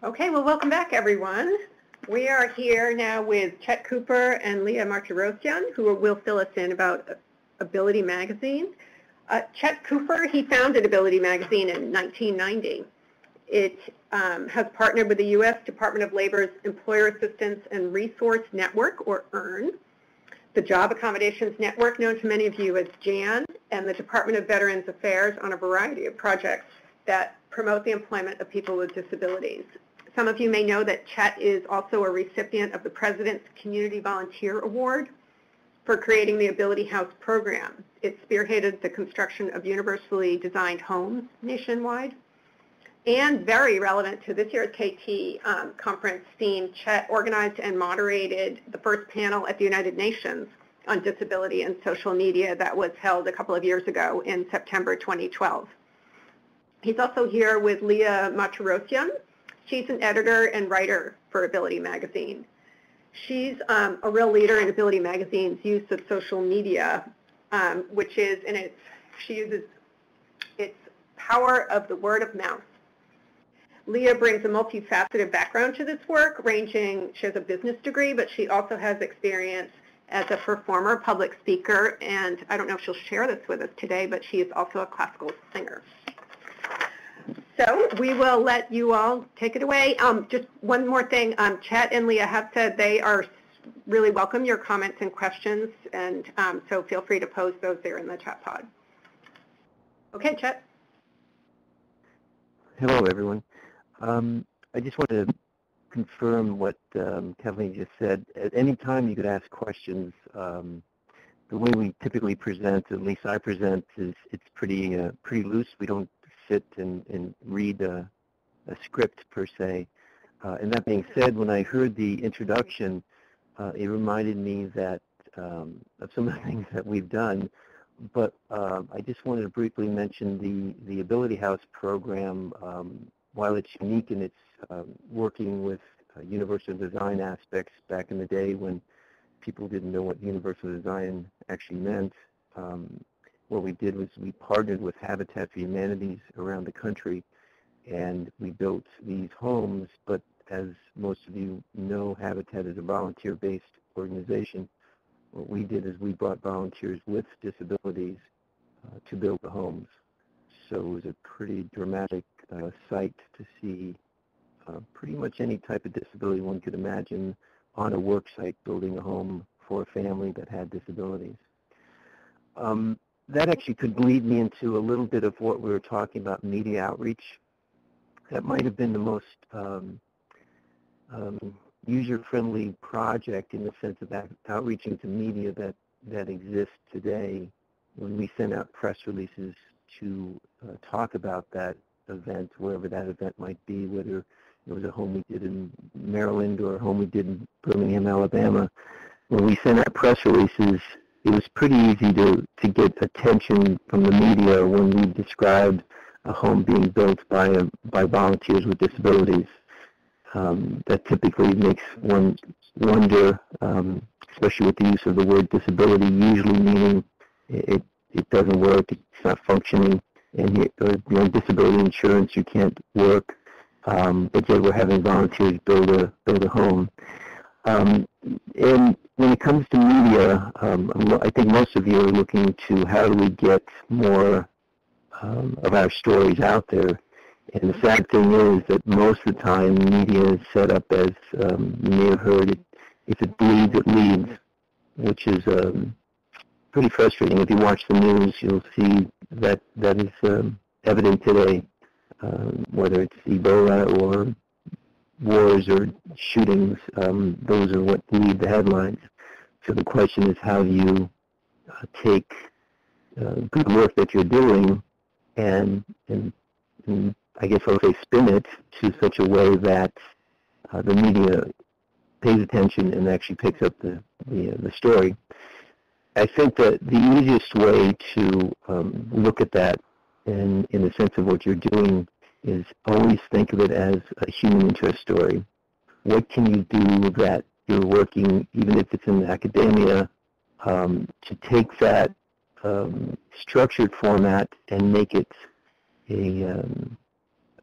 Okay, well, welcome back, everyone. We are here now with Chet Cooper and Leah Martirosyan, who will fill us in about Ability Magazine. Chet Cooper, he founded Ability Magazine in 1990. It has partnered with the U.S. Department of Labor's Employer Assistance and Resource Network, or EARN, the Job Accommodations Network, known to many of you as JAN, and the Department of Veterans Affairs on a variety of projects that promote the employment of people with disabilities. Some of you may know that Chet is also a recipient of the President's Community Volunteer Award for creating the Ability House program. It spearheaded the construction of universally designed homes nationwide. And very relevant to this year's KT conference theme, Chet organized and moderated the first panel at the United Nations on disability and social media that was held a couple of years ago in September 2012. He's also here with Leah Martirosyan. She's an editor and writer for Ability Magazine. She's a real leader in Ability Magazine's use of social media, which is, she uses its power of the word of mouth. Leah brings a multifaceted background to this work, she has a business degree, but she also has experience as a performer, public speaker, and I don't know if she'll share this with us today, but she is also a classical singer. So we will let you all take it away. Just one more thing, Chet and Leah have said they are really welcome your comments and questions, and so feel free to post those there in the chat pod. Okay, Chet. Hello, everyone. I just want to confirm what Kathleen just said. At any time you could ask questions. The way we typically present, at least I present, is it's pretty loose. We don't sit and read a script per se. And that being said, when I heard the introduction, it reminded me that of some of the things that we've done. But I just wanted to briefly mention the Ability House program. While it's unique in its working with universal design aspects back in the day when people didn't know what universal design actually meant, what we did was we partnered with Habitat for Humanities around the country, and we built these homes. But as most of you know, Habitat is a volunteer-based organization. What we did is we brought volunteers with disabilities to build the homes. So it was a pretty dramatic sight to see pretty much any type of disability one could imagine on a work site building a home for a family that had disabilities. That actually could lead me into a little bit of what we were talking about, media outreach. That might have been the most user-friendly project in the sense of outreaching to media that exists today. When we send out press releases to talk about that event, wherever that event might be, whether it was a home we did in Maryland or a home we did in Birmingham, Alabama. When we sent out press releases, it was pretty easy to get attention from the media when we described a home being built by volunteers with disabilities. That typically makes one wonder, especially with the use of the word disability, usually meaning it doesn't work, it's not functioning, and you're on disability insurance, you can't work, but yet we're having volunteers build a home. And when it comes to media, I think most of you are looking to how do we get more of our stories out there. And the sad thing is that most of the time media is set up as, you may have heard, if it bleeds, it leads, which is pretty frustrating. If you watch the news, you'll see that is evident today, whether it's Ebola or wars or shootings, those are what lead the headlines. So the question is, how do you take good work that you're doing and I guess I'll say spin it to such a way that the media pays attention and actually picks up the story. I think that the easiest way to look at that in the sense of what you're doing is always think of it as a human interest story. What can you do that you're working, even if it's in academia, to take that structured format and make it a,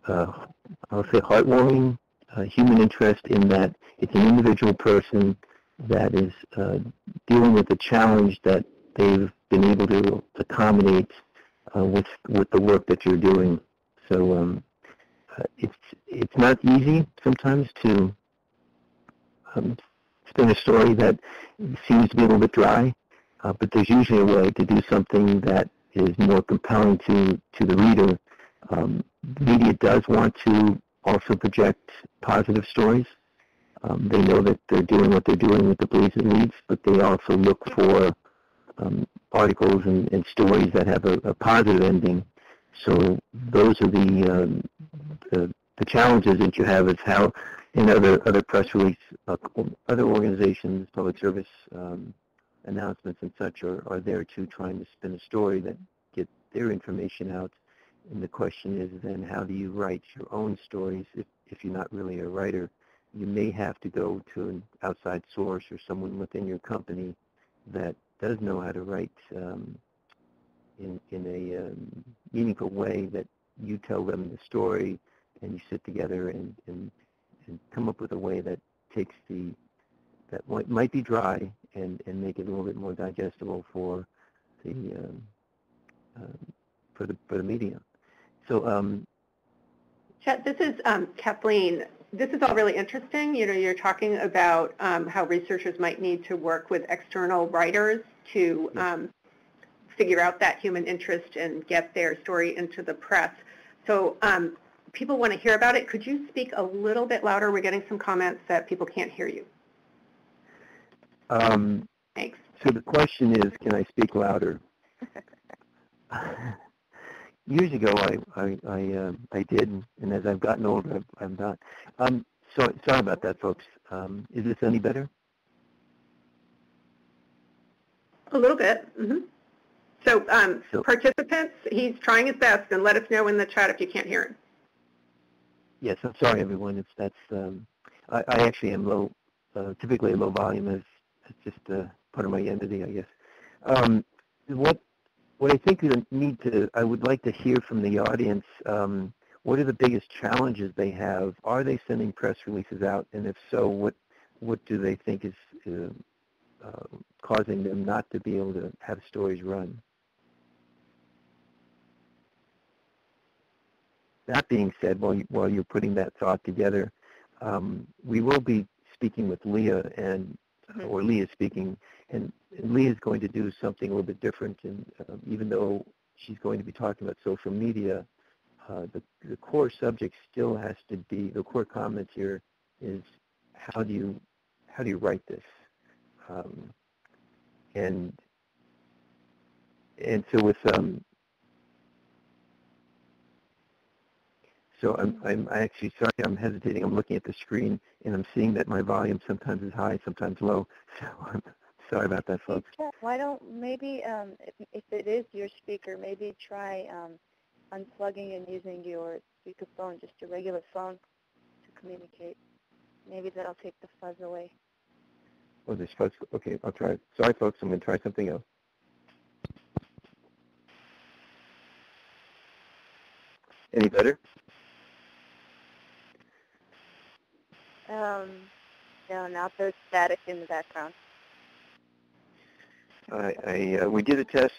I'll say, heartwarming, human interest in that it's an individual person that is dealing with a challenge that they've been able to accommodate with the work that you're doing. So it's not easy sometimes to spin a story that seems to be a little bit dry, but there's usually a way to do something that is more compelling to the reader. The media does want to also project positive stories. They know that they're doing what they're doing with the Bleeds and Leads, but they also look for articles and stories that have a positive ending. So those are the challenges that you have, is how in other press release, other organizations, public service announcements and such are there too, trying to spin a story that get their information out. And the question is then, how do you write your own stories if you're not really a writer? You may have to go to an outside source or someone within your company that does know how to write in a meaningful way, that you tell them the story and you sit together and come up with a way that takes that might be dry and make it a little bit more digestible for the media. So, Chet, this is Kathleen. This is all really interesting. You know, you're talking about how researchers might need to work with external writers to figure out that human interest and get their story into the press. So people want to hear about it. Could you speak a little bit louder? We're getting some comments that people can't hear you. Thanks. So the question is, can I speak louder? Years ago, I did, and as I've gotten older, I've not. Sorry about that, folks. Is this any better? A little bit. Mm-hmm. So participants, he's trying his best, and let us know in the chat if you can't hear him. Yes, I'm sorry, everyone. I actually am low, typically low volume. It's just part of my entity, I guess. What I think I would like to hear from the audience, what are the biggest challenges they have? Are they sending press releases out? And if so, what do they think is causing them not to be able to have stories run? That being said, while you're putting that thought together, we will be speaking with Leah, or Leah speaking, and Leah is going to do something a little bit different. And even though she's going to be talking about social media, the core subject still has to be, the core comment here is, how do you write this? And so with so I'm actually sorry, I'm hesitating. I'm looking at the screen and I'm seeing that my volume sometimes is high, sometimes low. So I'm sorry about that, folks. Hey, Chet, why don't maybe if it is your speaker, maybe try unplugging and using your speakerphone, just a regular phone, to communicate. Maybe that'll take the fuzz away. Oh, there's fuzz. Okay, I'll try it. Sorry, folks. I'm going to try something else. Any better? No, now there's static in the background. We did a test.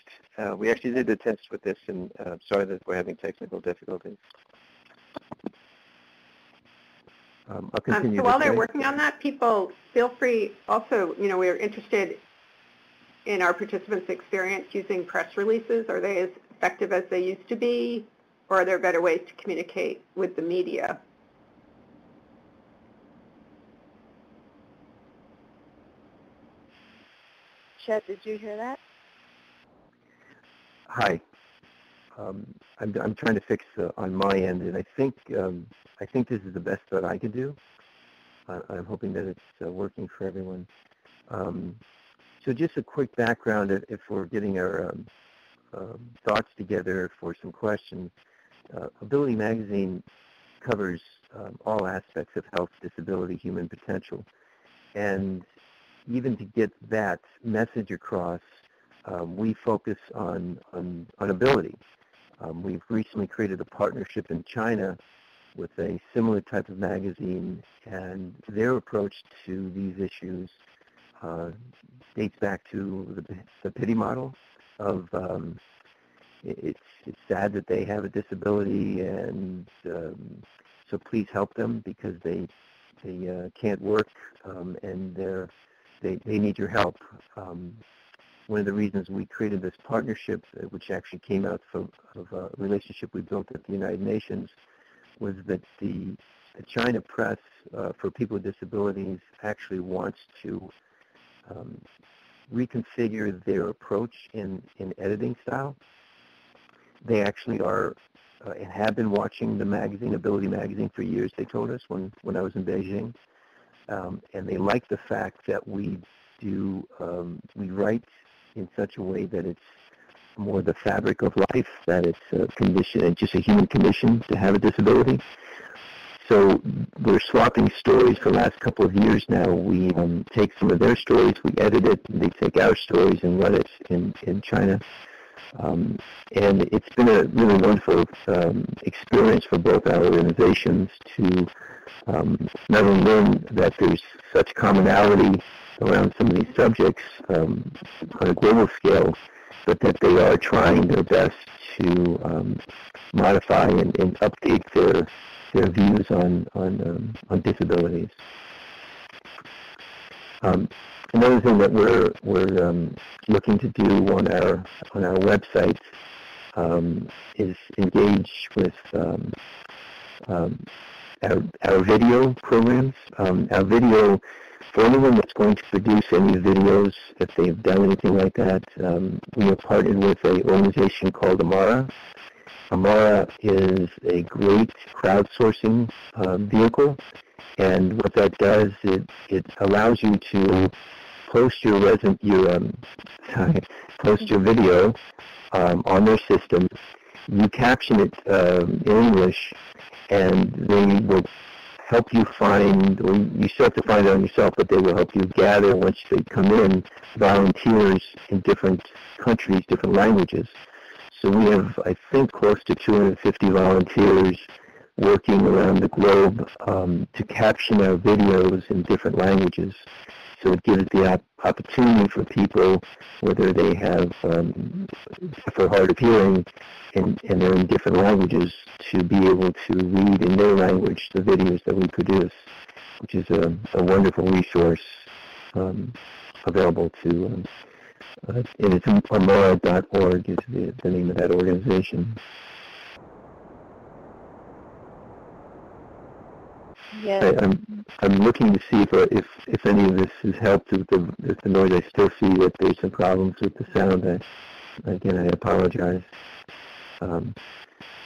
We actually did a test with this, and sorry that we're having technical difficulties. I'll continue. So while they're working on that, people feel free. Also, you know, we're interested in our participants' experience using press releases. Are they as effective as they used to be, or are there better ways to communicate with the media? Chet, did you hear that? Hi. I'm trying to fix on my end, and I think this is the best that I can do. I'm hoping that it's working for everyone. So just a quick background, if we're getting our thoughts together for some questions. Ability Magazine covers all aspects of health, disability, human potential, and even to get that message across, we focus on ability. We've recently created a partnership in China with a similar type of magazine, and their approach to these issues dates back to the pity model of it's sad that they have a disability, and so please help them because they can't work, and they need your help. One of the reasons we created this partnership, which actually came out of a relationship we built at the United Nations, was that the China press for people with disabilities actually wants to reconfigure their approach in editing style. They actually are and have been watching the magazine, Ability Magazine, for years, they told us when I was in Beijing. And they like the fact that we write in such a way that it's more the fabric of life, that it's a condition, it's just a human condition to have a disability. So we're swapping stories for the last couple of years now. We take some of their stories, we edit it, and they take our stories and run it in China. And it's been a really wonderful experience for both our organizations to not only learn that there's such commonality around some of these subjects on a global scale, but that they are trying their best to modify and update their views on disabilities. Another thing that we're looking to do on our website is engage with our video programs. Our video, for anyone that's going to produce any videos, if they've done anything like that, we are partnered with an organization called Amara. Amara is a great crowdsourcing vehicle, and what that does, it allows you to post your video on their system. You caption it in English, and they will help you find, or you still have to find it on yourself, but they will help you gather, once they come in, volunteers in different countries, different languages. So we have, I think, close to 250 volunteers working around the globe to caption our videos in different languages. So it gives the opportunity for people, whether they have for hard of hearing and they're in different languages, to be able to read in their language the videos that we produce, which is a wonderful resource available to, and it's amara.org is the name of that organization. Yeah. I'm looking to see if any of this has helped with the noise. I still see that there's some problems with the sound. Again, I apologize.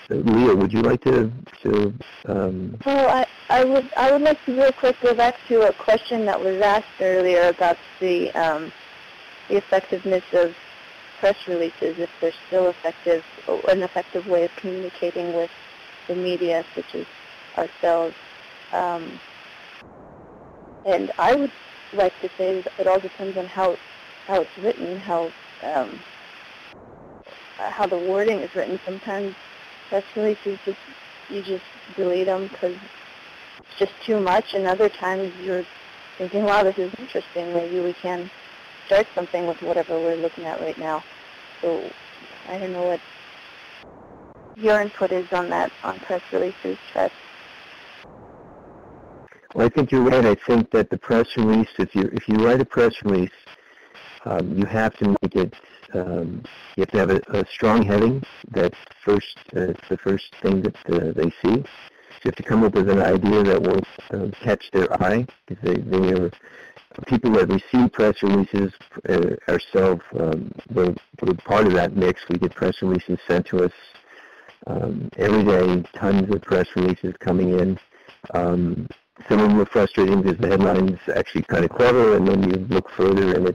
Leah, would you like to? Well, I would like to real quick go back to a question that was asked earlier about the effectiveness of press releases, if they're still effective, or an effective way of communicating with the media, such as ourselves. And I would like to say that it all depends on how it's written, how the wording is written. Sometimes press releases you just delete them because it's just too much, and other times you're thinking, wow, this is interesting. Maybe we can start something with whatever we're looking at right now. So I don't know what your input is on that, on press releases, Chet. Well, I think you're right. I think that the press release, if you write a press release, you have to make it. You have to have a strong heading. That's first. It's the first thing that they see. So you have to come up with an idea that will catch their eye, because they are people that receive press releases. Ourselves, we're part of that mix. We get press releases sent to us every day. Tons of press releases coming in. Some of them are frustrating because the headline's actually kind of clever, and then you look further and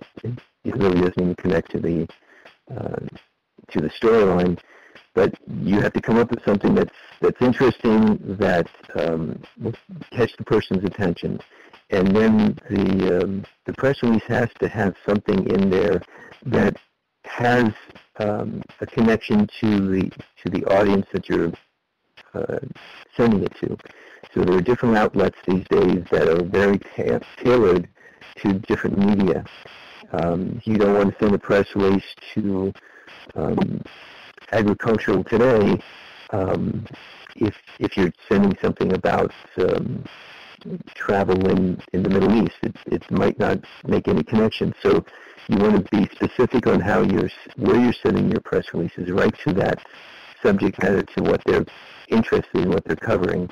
it really doesn't even connect to the storyline. But you have to come up with something that's interesting, that will catch the person's attention. And then the press release has to have something in there that has a connection to the audience that you're sending it to. So there are different outlets these days that are very tailored to different media. You don't want to send a press release to Agricultural Today if you're sending something about travel in the Middle East. It might not make any connection. So you want to be specific on where you're sending your press releases, right to that subject matter, to what they're interested in, what they're covering.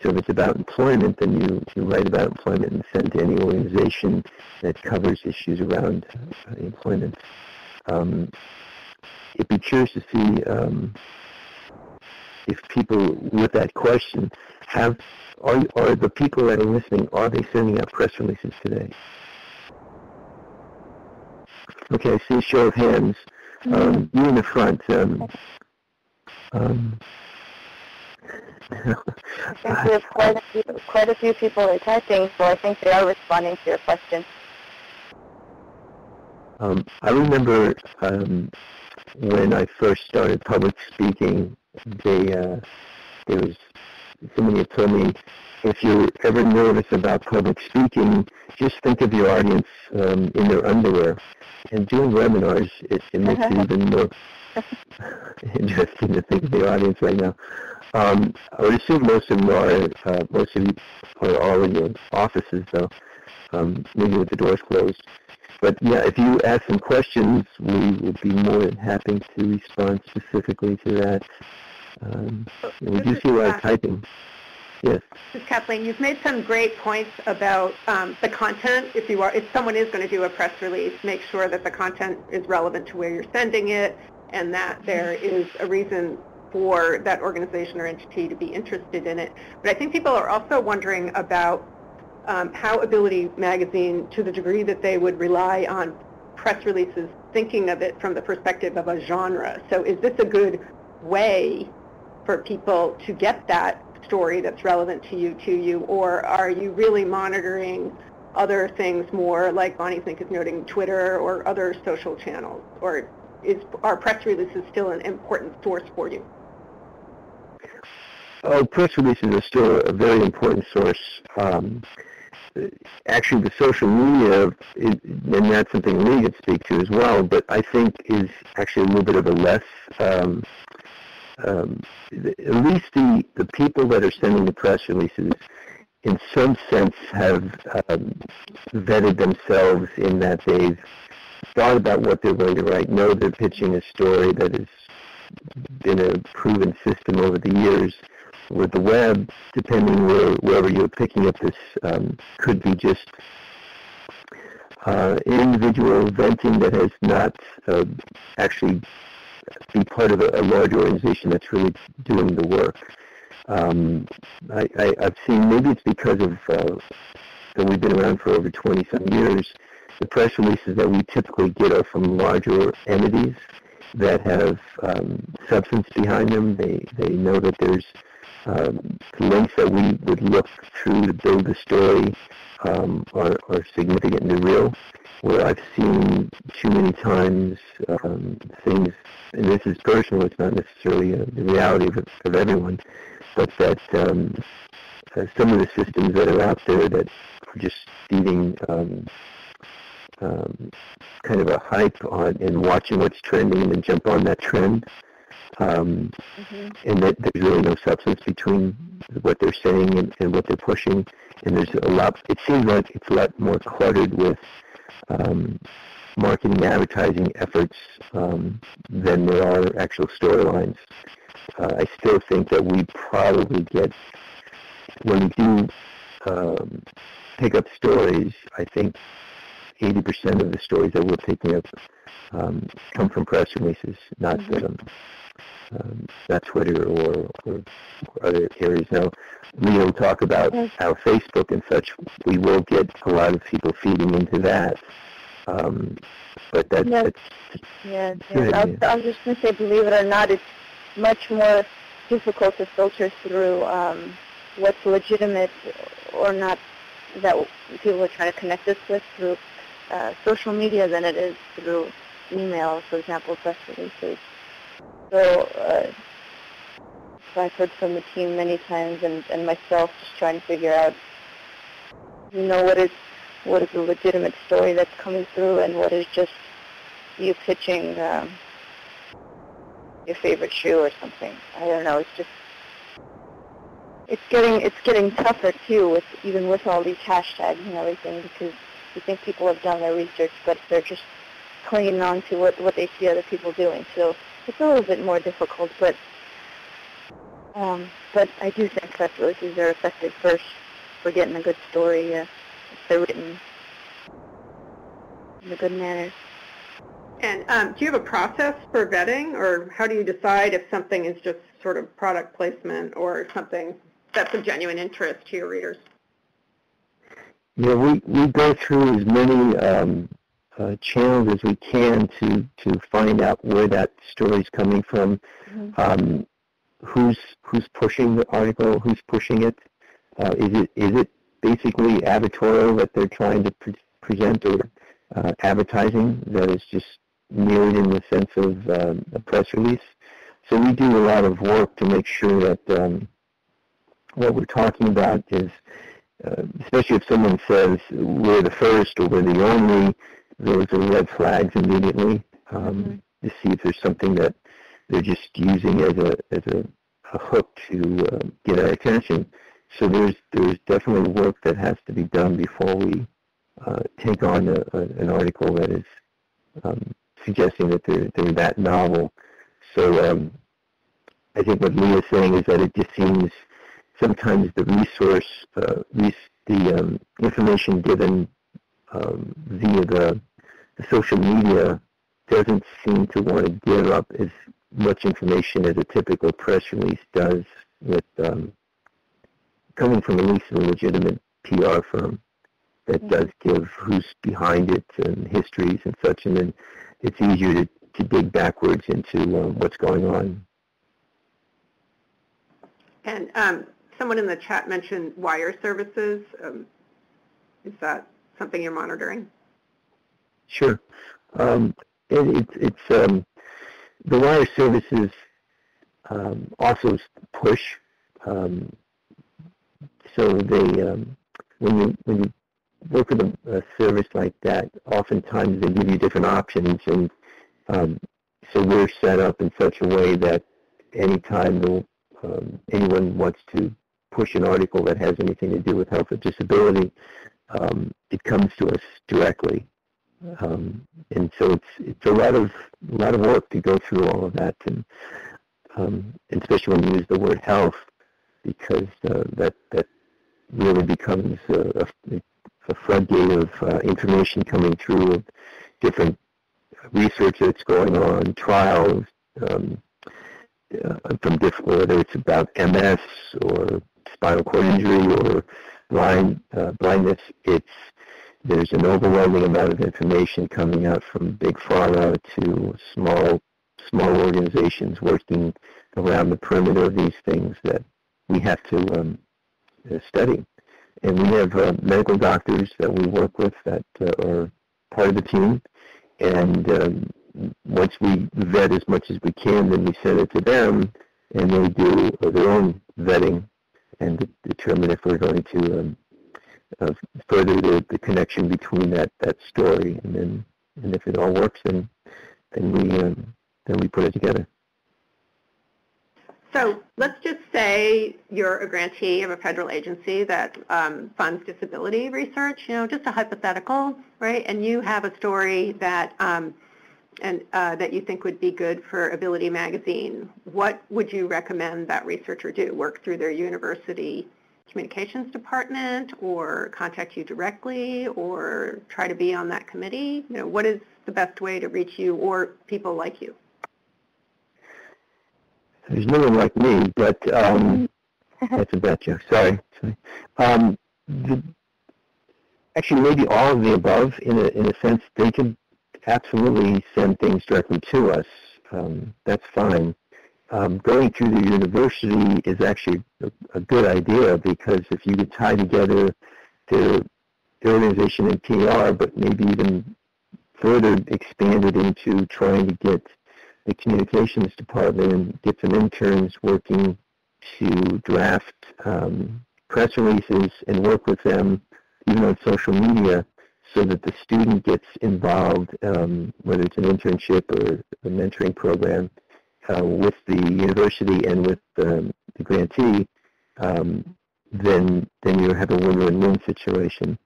So if it's about employment, then you write about employment and send to any organization that covers issues around employment. I'd be curious to see if people with that question are the people that are listening, are they sending out press releases today? Okay, I see a show of hands. You in the front. I think we have quite a few people are typing, so I think they are responding to your question. I remember when I first started public speaking, there was somebody had told me, if you're ever nervous about public speaking, just think of your audience in their underwear. And doing webinars, it makes it even more interesting to think of the audience right now. I would assume most of you are all in your offices, though, maybe with the doors closed. But yeah, if you ask some questions, we would be more than happy to respond specifically to that. We do see a lot of typing. Yes. This is Kathleen. You've made some great points about the content. If someone is going to do a press release, make sure that the content is relevant to where you're sending it, and that there is a reason for that organization or entity to be interested in it. But I think people are also wondering about how Ability Magazine, to the degree that they would rely on press releases, thinking of it from the perspective of a genre. So is this a good way for people to get that story that's relevant to you, or are you really monitoring other things more, like Bonnie Zink is noting, Twitter or other social channels, or are press releases still an important source for you? Oh, press releases are still a very important source. Actually, the social media, and that's something we could speak to as well, but I think is actually a little bit of a less, at least the people that are sending the press releases, in some sense, have vetted themselves in that they've thought about what they're going to write, know they're pitching a story that has been a proven system over the years. With the web, depending wherever you're picking up this, could be just individual venting that has not actually be part of a large organization that's really doing the work. I've seen, maybe it's because of that we've been around for over 20-some years, the press releases that we typically get are from larger entities that have substance behind them. They know that there's links that we would look through to build the story are significantly real. Where I've seen too many times things, and this is personal, it's not necessarily the reality of everyone, but that some of the systems that are out there that are just feeding kind of a hype on and watching what's trending and then jump on that trend. And that there's really no substance between what they're saying and what they're pushing. And there's a lot, it seems like it's a lot more cluttered with marketing, advertising efforts than there are actual storylines. I still think that we probably get, when we do pick up stories, I think 80% of the stories that we're picking up come from press releases, not Twitter or other areas. Now, we will talk about our Facebook and such. We will get a lot of people feeding into that. But that's I was just going to say, believe it or not, it's much more difficult to filter through what's legitimate or not that people are trying to connect us with through social media than it is through email, for example, press releases. So I've heard from the team many times, and myself just trying to figure out, what is a legitimate story that's coming through, and what is just you pitching your favorite shoe or something. I don't know. It's getting tougher too, even with all these hashtags and everything, because you think people have done their research, but they're just clinging on to what they see other people doing. So it's a little bit more difficult, but I do think press releases are effective first for getting a good story if they're written in a good manner. And do you have a process for vetting, or how do you decide if something is just sort of product placement or something that's of genuine interest to your readers? Yeah, we go through as many channels as we can to find out where that story is coming from, Mm-hmm. Who's pushing the article, who's pushing it. Is it basically advertorial that they're trying to present, or advertising that is just mirrored in the sense of a press release? So we do a lot of work to make sure that what we're talking about is, especially if someone says we're the first or we're the only, those are red flags immediately, to see if there's something that they're just using as a hook to get our attention. So there's definitely work that has to be done before we take on an article that is suggesting that they're that novel. So I think what Leah's saying is that it just seems sometimes the resource, the information given via the social media doesn't seem to want to give up as much information as a typical press release does, with coming from at least a legitimate PR firm that does give who's behind it and histories and such, and then it's easier to dig backwards into what's going on. And someone in the chat mentioned wire services. Is that something you're monitoring? Sure. It's the wire services also push. So they when you work with a service like that, oftentimes they give you different options, and so we're set up in such a way that anytime anyone wants to push an article that has anything to do with health or disability, it comes to us directly. And so it's a lot of work to go through all of that, and especially when you use the word health, because that really becomes a floodgate of information coming through of different research that's going on, trials from different, whether it's about MS or spinal cord injury or blindness. There's an overwhelming amount of information coming out from big pharma to small organizations working around the perimeter of these things that we have to study. And we have medical doctors that we work with that are part of the team. And once we vet as much as we can, then we send it to them, and they do their own vetting and determine if we're going to further the connection between that story, and if it all works, then we put it together. So let's just say you're a grantee of a federal agency that funds disability research, just a hypothetical, right? And you have a story that that you think would be good for Ability Magazine. What would you recommend that researcher do? Work through their university communications department, or contact you directly, or try to be on that committee? What is the best way to reach you or people like you? There's no one like me, but that's a bad joke. Sorry. Actually, maybe all of the above. In a sense, they can absolutely send things directly to us. That's fine. Going through the university is actually a good idea, because if you could tie together the organization and PR, but maybe even further expand it into trying to get the communications department and get some interns working to draft press releases and work with them, even on social media, so that the student gets involved, whether it's an internship or a mentoring program, with the university and with the grantee, then you have a win-win-win situation.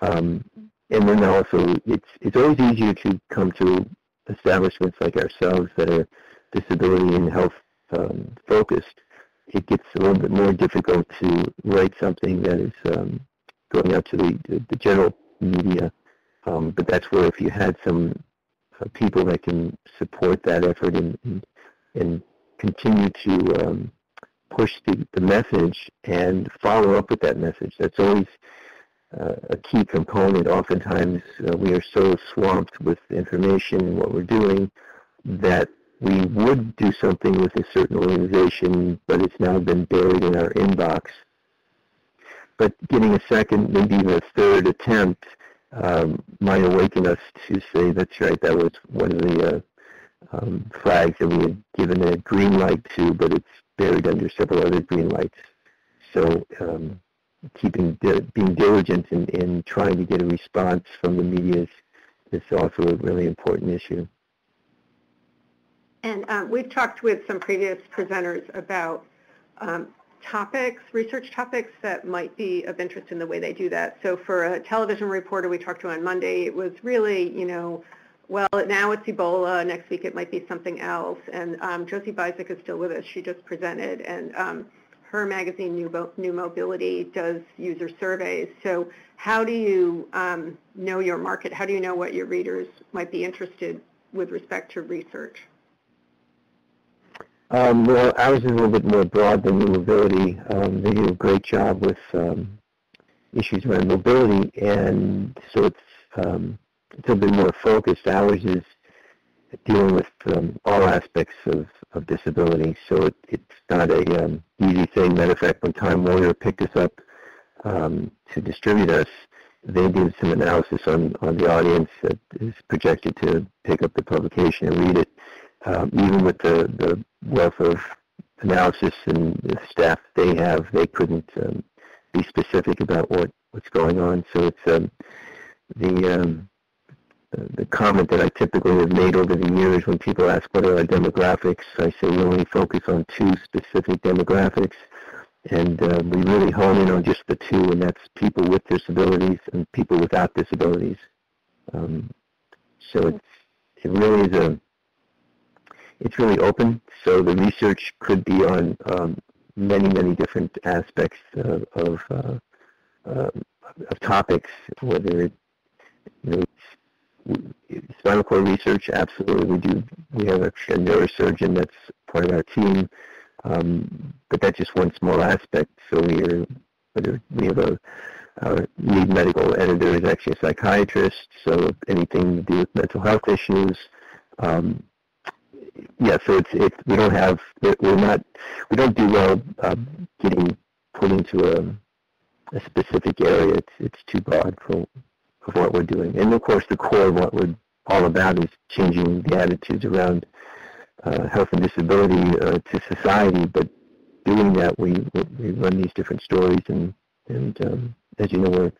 And then also, it's always easier to come to establishments like ourselves that are disability and health focused. It gets a little bit more difficult to write something that is going out to the general media. But that's where, if you had some people that can support that effort and continue to push the message and follow up with that message, that's always a key component. Oftentimes we are so swamped with information and what we're doing that we would do something with a certain organization, but it's now been buried in our inbox. But getting a second, maybe even a third attempt might awaken us to say, that's right, that was one of the flags that we had given a green light to, but it's buried under several other green lights. So being diligent in trying to get a response from the media is also a really important issue. And we've talked with some previous presenters about research topics that might be of interest in the way they do that. So for a television reporter we talked to on Monday, it was really, well, now it's Ebola, next week it might be something else. And Josie Bizik is still with us. She just presented, and her magazine, New Mobility, does user surveys. So how do you know your market? How do you know what your readers might be interested with respect to research? Well, ours is a little bit more broad than New Mobility. They do a great job with issues around mobility, and so it's a bit more focused. Ours is dealing with all aspects of disability, so it's not a easy thing. Matter of fact, when Time Warner picked us up to distribute us, they did some analysis on the audience that is projected to pick up the publication and read it. Even with the wealth of analysis and the staff they have, they couldn't be specific about what's going on. So it's the comment that I typically have made over the years when people ask what are our demographics, I say we only focus on two specific demographics, and we really hone in on just the two, and that's people with disabilities and people without disabilities. So it really is it's really open, so the research could be on many different aspects of topics, whether spinal cord research. Absolutely, we have a neurosurgeon that's part of our team, but that's just one small aspect. So we have our lead medical editor is actually a psychiatrist, so anything to do with mental health issues. So we don't do well getting put into a specific area. It's too broad for what we're doing. And of course, the core of what we're all about is changing the attitudes around health and disability to society. But doing that, we run these different stories, and as you know,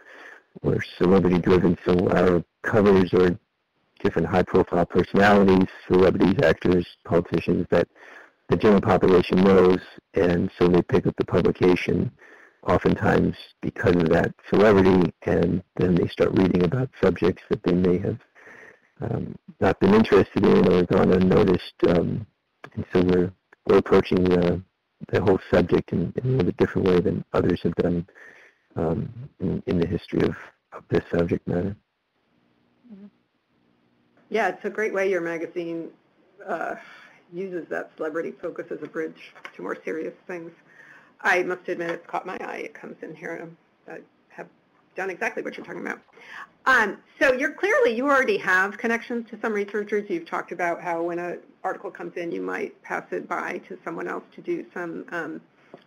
we're celebrity driven, so our covers are different high-profile personalities, celebrities, actors, politicians that the general population knows, and so they pick up the publication oftentimes because of that celebrity, and then they start reading about subjects that they may have not been interested in or gone unnoticed, and so we're approaching the whole subject in a little bit different way than others have done in the history of this subject matter. Yeah, it's a great way your magazine uses that celebrity focus as a bridge to more serious things. I must admit it's caught my eye. It comes in here, and I have done exactly what you're talking about. So you already have connections to some researchers. You've talked about how when an article comes in, you might pass it by to someone else to do some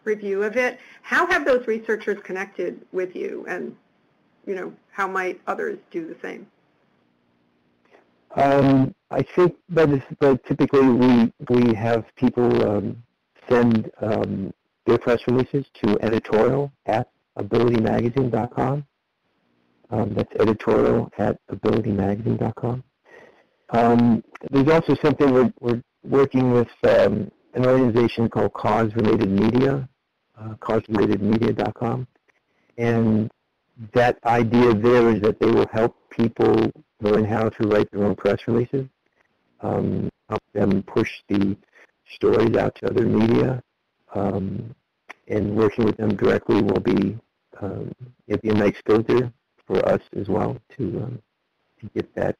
review of it. How have those researchers connected with you, and how might others do the same? I think, but typically we have people send their press releases to editorial@abilitymagazine.com. That's editorial@abilitymagazine.com. There's also something we're working with an organization called Cause-Related Media, cause-relatedmedia.com, and that idea there is that they will help people learn how to write their own press releases, help them push the stories out to other media, and working with them directly will be it'd be a nice filter for us as well to get that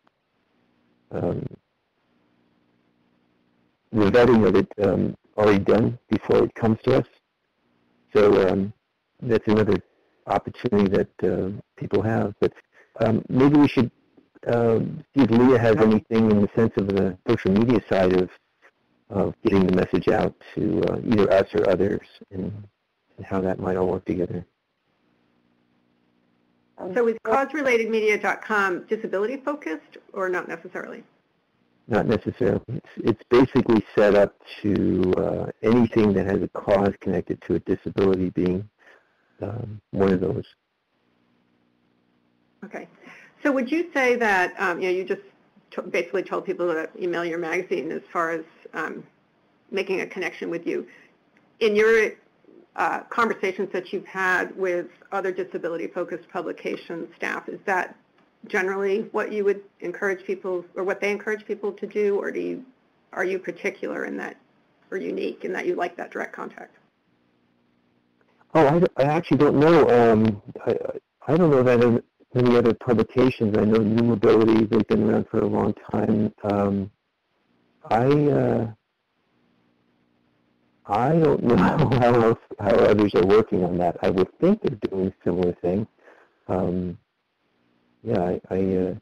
the vetting of it already done before it comes to us. So that's another opportunity that people have. But maybe we should see if Leah has anything in the sense of the social media side of getting the message out to either us or others, and how that might all work together. So is cause-relatedmedia.com disability focused or not necessarily? Not necessarily. It's basically set up to anything that has a cause connected to a disability being one of those. Okay. So would you say that, you just basically told people to email your magazine as far as making a connection with you. In your conversations that you've had with other disability-focused publication staff, is that generally what you would encourage people, or what they encourage people to do, or are you particular in that, or unique in that you like that direct contact? Oh, I actually don't know. I don't know that any other publications. I know New Mobility, they've been around for a long time. I don't know how others are working on that. I would think they're doing a similar thing. Yeah, the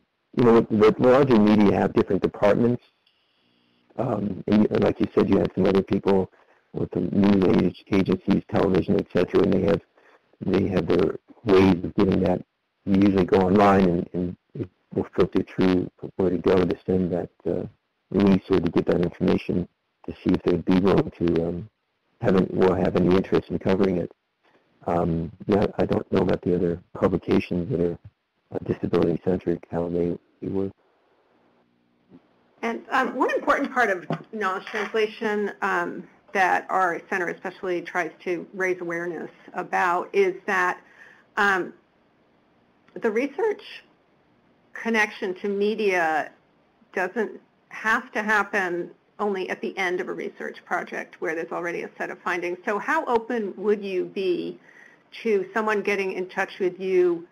larger media have different departments. And like you said, you have some other people with the news agencies, television, etc., and they have their ways of getting that. You usually go online and it will filter through where to go to send that release or to get that information to see if they'd be willing to have any interest in covering it. Yeah, I don't know about the other publications that are disability-centric, how they work. And one important part of knowledge translation that our center especially tries to raise awareness about is that the research connection to media doesn't have to happen only at the end of a research project where there's already a set of findings. So how open would you be to someone getting in touch with you,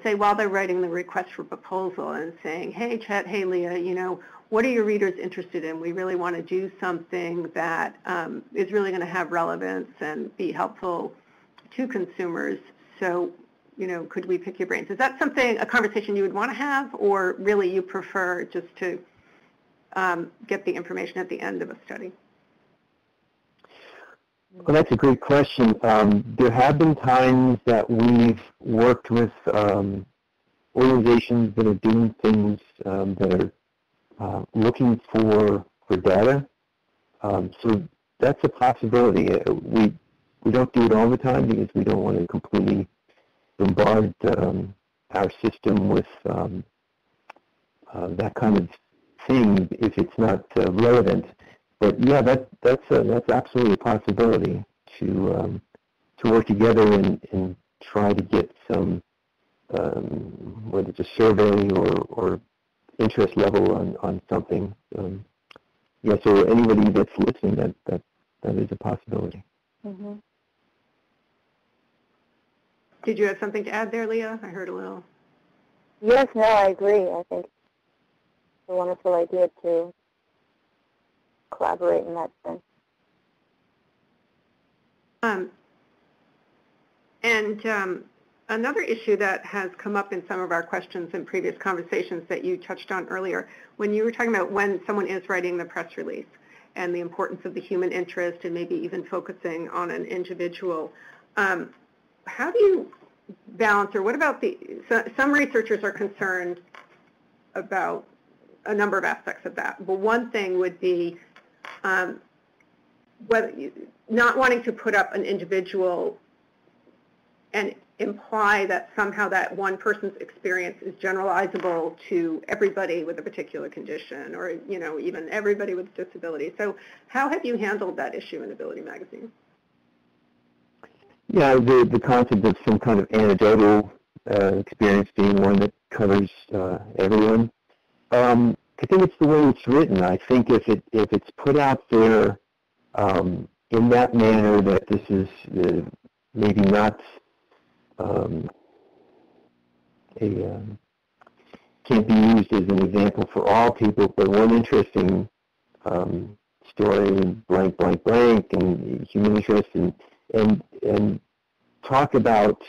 say while they're writing the request for proposal and saying, hey, Chet, hey, Leah, what are your readers interested in? We really want to do something that is really going to have relevance and be helpful to consumers. So, could we pick your brains? Is that a conversation you would want to have, or really you prefer just to get the information at the end of a study? Well, that's a great question. There have been times that we've worked with organizations that are doing things that are looking for data. So that's a possibility. We don't do it all the time because we don't want to completely bombard our system with that kind of thing if it's not relevant. But yeah, that's absolutely a possibility to work together and try to get some, whether it's a survey or interest level on something. Yeah, so anybody that's listening, that is a possibility. Mm-hmm. Did you have something to add there, Leah? I heard a little. Yes, no, I agree. I think it's a wonderful idea to collaborate in that sense. Another issue that has come up in some of our questions in previous conversations that you touched on earlier, when you were talking about when someone is writing the press release and the importance of the human interest and maybe even focusing on an individual, how do you balance, or what about some researchers are concerned about a number of aspects of that. Well, one thing would be not wanting to put up an individual and imply that somehow that one person's experience is generalizable to everybody with a particular condition, or even everybody with disabilities. So how have you handled that issue in Ability Magazine? Yeah, the concept of some kind of anecdotal experience being one that covers everyone. I think it's the way it's written. I think if it's put out there in that manner, that this is maybe not can't be used as an example for all people, but one interesting story, blank, blank, blank, and human interest, and talk about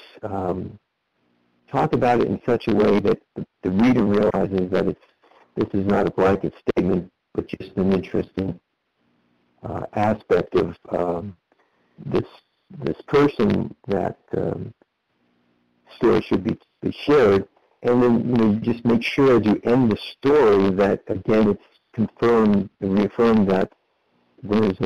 it in such a way that the reader realizes that this is not a blanket statement, but just an interesting aspect of this person that story should be shared. And then you just make sure as you end the story that again it's confirmed and reaffirmed that there's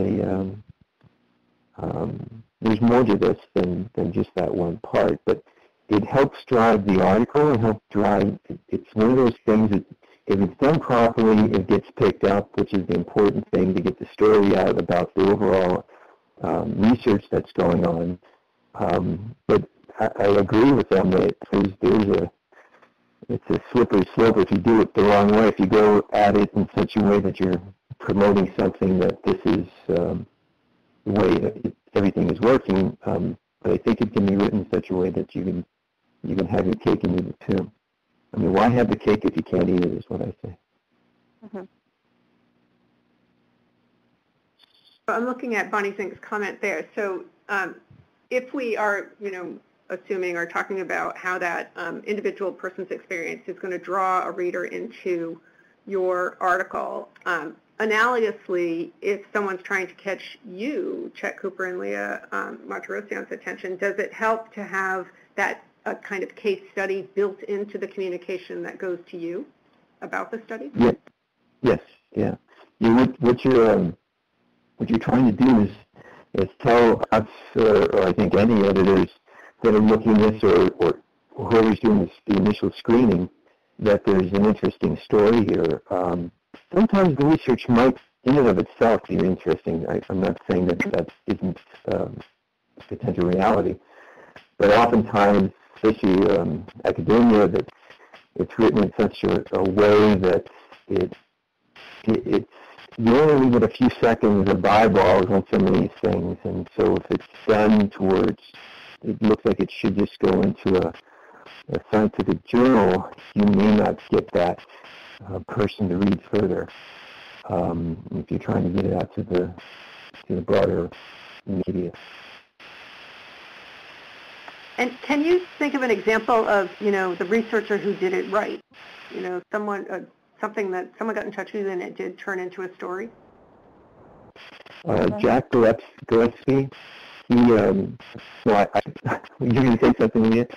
there's more to this than just that one part. But it helps drive the article and helps drive. It's one of those things that if it's done properly, it gets picked up, which is the important thing, to get the story out about the overall research that's going on. But I agree with them that it's a slippery slope if you do it the wrong way. If you go at it in such a way that you're promoting something that this is the way everything is working, but I think it can be written in such a way that you can have your cake and eat it too. I mean, why have the cake if you can't eat it, is what I say. Mm-hmm. I'm looking at Bonnie Zink's comment there. So if we are, assuming or talking about how that individual person's experience is going to draw a reader into your article, analogously, if someone's trying to catch you, Chet Cooper and Leah Martirosyan's attention, does it help to have that kind of case study built into the communication that goes to you about the study? Yeah. Yes. Yeah. What you're trying to do is tell us, or I think any editors that are looking at this, or whoever's doing the initial screening, that there's an interesting story here. Sometimes the research might, in and of itself, be interesting. I'm not saying that isn't potential reality, but oftentimes, especially academia, that it's written in such a way that it's you only get a few seconds of eyeballs on some of these things, and so if it's done towards, it looks like it should just go into a scientific journal, you may not get that person to read further if you're trying to get it out to the broader media. And can you think of an example of, the researcher who did it right? Something that someone got in touch with you and it did turn into a story? Jack Gillespie, you're going to say something yet?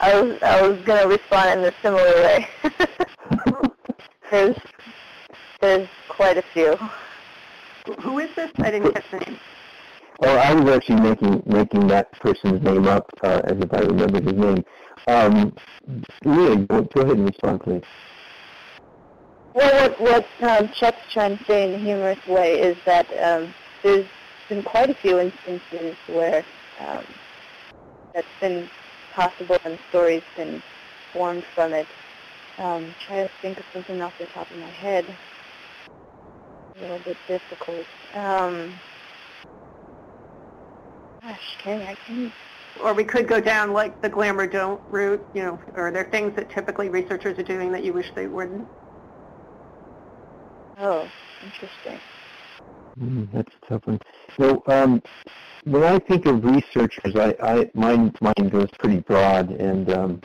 I was going to respond in a similar way. There's quite a few. Who is this? I didn't catch the name. Oh, I was actually making that person's name up as if I remembered his name. Leah, go ahead and respond, please. Well, what Chet's trying to say in a humorous way is that there's been quite a few instances where that's been possible and stories been formed from it. Try to think of something off the top of my head. A little bit difficult. Gosh, I can't. Or we could go down like the glamour don't route, or there are things that typically researchers are doing that you wish they wouldn't. Oh, interesting. That's a tough one. So when I think of researchers, my mind goes pretty broad, and a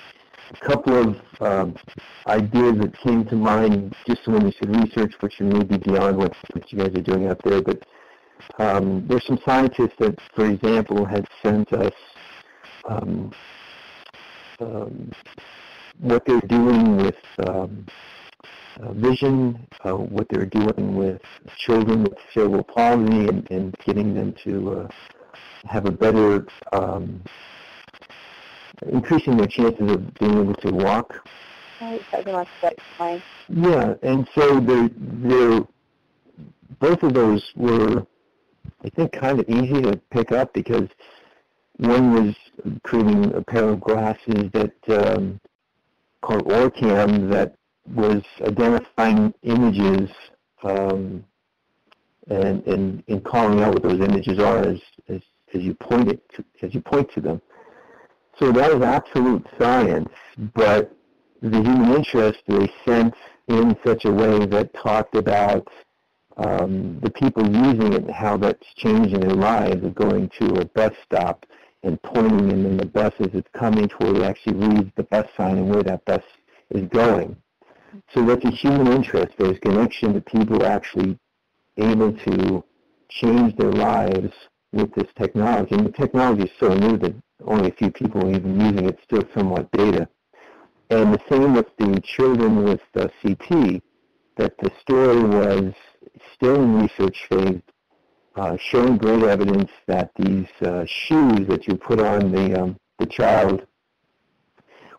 couple of ideas that came to mind just when you said research, which may be beyond what you guys are doing out there, but there's some scientists that, for example, had sent us what they're doing with vision, what they're doing with children with cerebral palsy, and getting them to have a better, increasing their chances of being able to walk. Yeah, and so both of those were, I think, kind of easy to pick up, because one was creating a pair of glasses that called OrCam, that was identifying images and calling out what those images are as you point to them. So that is absolute science, but the human interest they sent in such a way that talked about the people using it and how that's changing their lives, of going to a bus stop and pointing them in the bus as it's coming to where it actually reads the bus sign and where that bus is going. So that's a human interest. There's connection to people actually able to change their lives with this technology. And the technology is so new that only a few people are even using it, still somewhat beta. And the same with the children with CP, that the story was still in research phase, showing great evidence that these shoes that you put on the child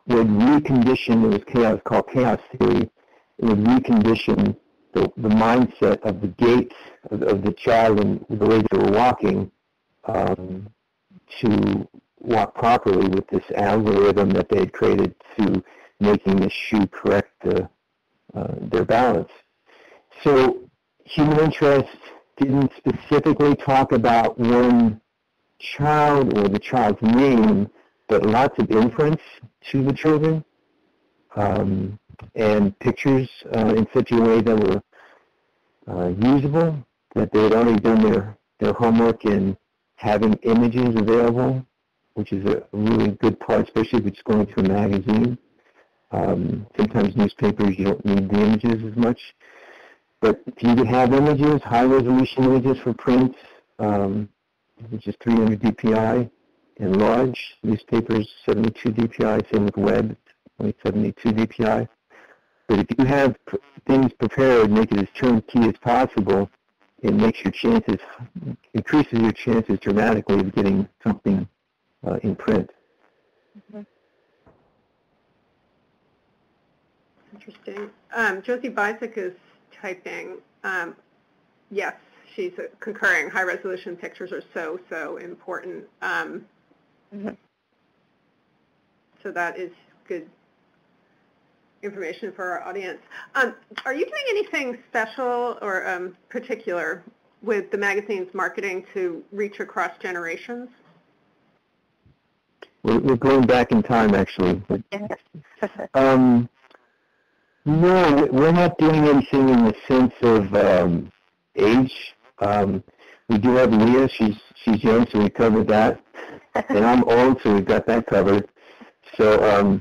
would recondition, it was called chaos theory, it would recondition the mindset of the gait of the child and the way they were walking to walk properly with this algorithm that they had created to making the shoe correct their balance. So human interest didn't specifically talk about one child or the child's name, but lots of inference to the children and pictures in such a way that were usable, that they had already done their homework in having images available, which is a really good part, especially if it's going to a magazine. Sometimes newspapers, you don't need the images as much. But if you could have images, high-resolution images for print, which is 300 dpi, and large newspapers, 72 dpi, same with web, only 72 dpi. But if you have things prepared, make it as turnkey as possible, it makes your chances, increases your chances dramatically of getting something in print. Mm-hmm. Interesting. Josie Bisek is typing, yes, she's concurring. High-resolution pictures are so important. Mm-hmm. So that is good information for our audience. Are you doing anything special or particular with the magazine's marketing to reach across generations? We're going back in time, actually. No, we're not doing anything in the sense of age. We do have Leah. She's young, so we covered that. And I'm old, so we've got that covered. So,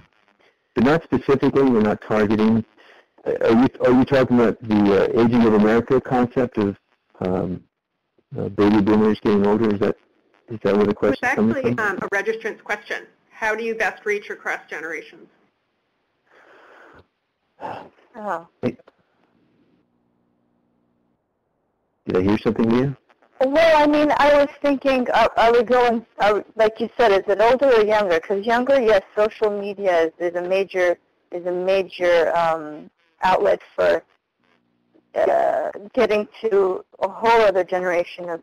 but not specifically. We're not targeting. Are you talking about the aging of America concept of baby boomers getting older? Is that where the question comes from? It's actually a registrant's question. How do you best reach across generations? Oh. Did I hear something, Leah? Well, I mean, I was thinking, are we going, like you said, is it older or younger? Because younger, yes, social media is a major outlet for getting to a whole other generation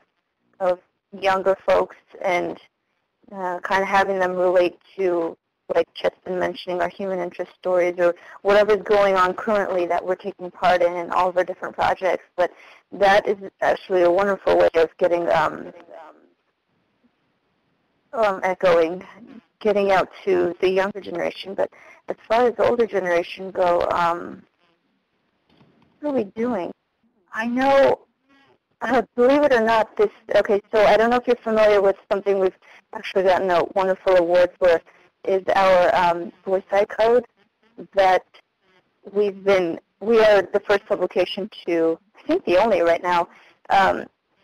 of younger folks and kind of having them relate to, like Chet's been mentioning, our human interest stories or whatever's going on currently that we're taking part in all of our different projects. But that is actually a wonderful way of getting getting out to the younger generation. But as far as the older generation go, what are we doing? I know, believe it or not, so I don't know if you're familiar with something we've actually gotten a wonderful award for, is our voice code that we are the first publication to, I think the only right now,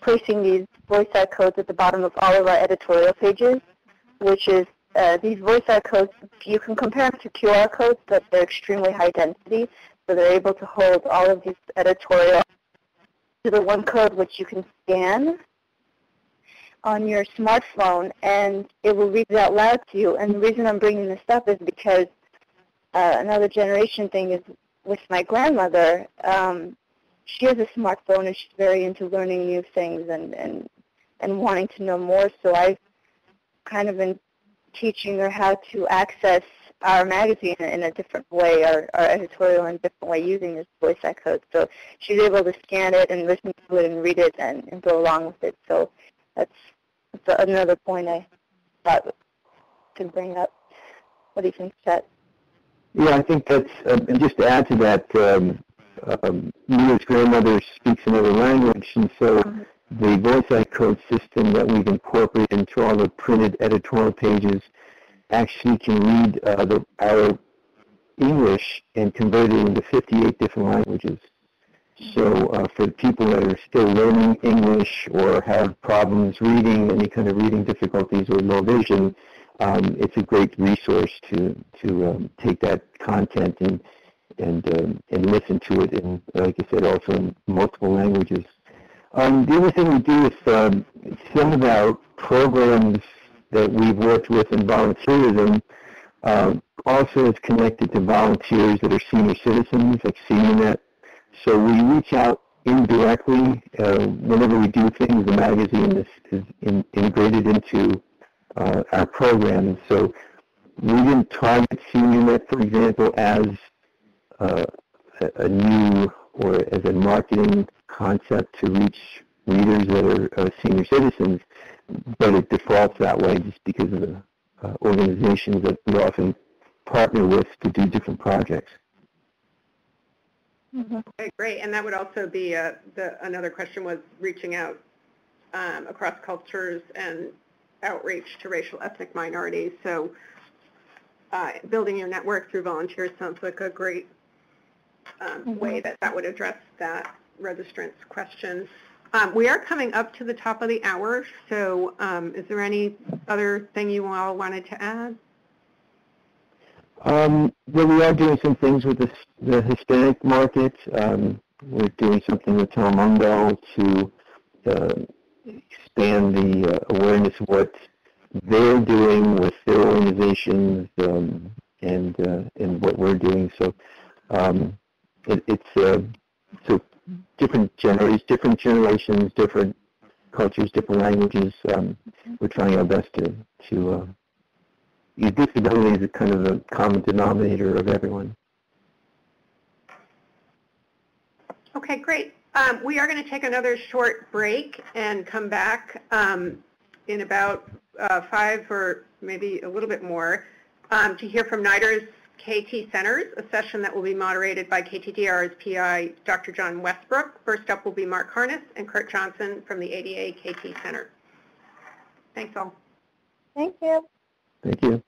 placing these voice codes at the bottom of all of our editorial pages, which is these voice codes, you can compare them to QR codes, but they're extremely high density. So they're able to hold all of these editorials to the one code which you can scan on your smartphone, and it will read it out loud to you. And the reason I'm bringing this up is because another generation thing is with my grandmother. She has a smartphone, and she's very into learning new things and wanting to know more. So I've kind of been teaching her how to access our magazine in a different way, our editorial in a different way, using this voice code. So she's able to scan it and listen to it and read it and go along with it. So that's another point I thought to bring up. What do you think, Chet? Yeah, I think that's, and just to add to that, Mia's grandmother speaks another language, and so the voice code system that we've incorporated into all the printed editorial pages actually can read our English and convert it into 58 different languages. So for people that are still learning English or have problems reading, any kind of reading difficulties or low vision, it's a great resource to take that content and listen to it in, like I said, also in multiple languages. The other thing we do is some of our programs that we've worked with in volunteerism also is connected to volunteers that are senior citizens, like SeniorNet. So we reach out indirectly whenever we do things. The magazine is integrated into our programs. So we didn't target SeniorNet, for example, as a new or as a marketing concept to reach readers that are senior citizens, but it defaults that way just because of the organizations that we often partner with to do different projects. Okay, great. And that would also be another question was reaching out across cultures and outreach to racial ethnic minorities. So building your network through volunteers sounds like a great way that would address that registrant's question. We are coming up to the top of the hour, so is there any other thing you all wanted to add? Well, we are doing some things with the Hispanic market. We're doing something with Telemundo to expand the awareness of what they're doing with their organizations and what we're doing. So it's so different generations, different cultures, different languages. We're trying our best to use disability as kind of a common denominator of everyone. Okay, great. We are going to take another short break and come back in about 5 or maybe a little bit more to hear from NIDR's KT Centers, a session that will be moderated by KTDR's PI, Dr. John Westbrook. First up will be Mark Harness and Kurt Johnson from the ADA KT Center. Thanks all. Thank you. Thank you.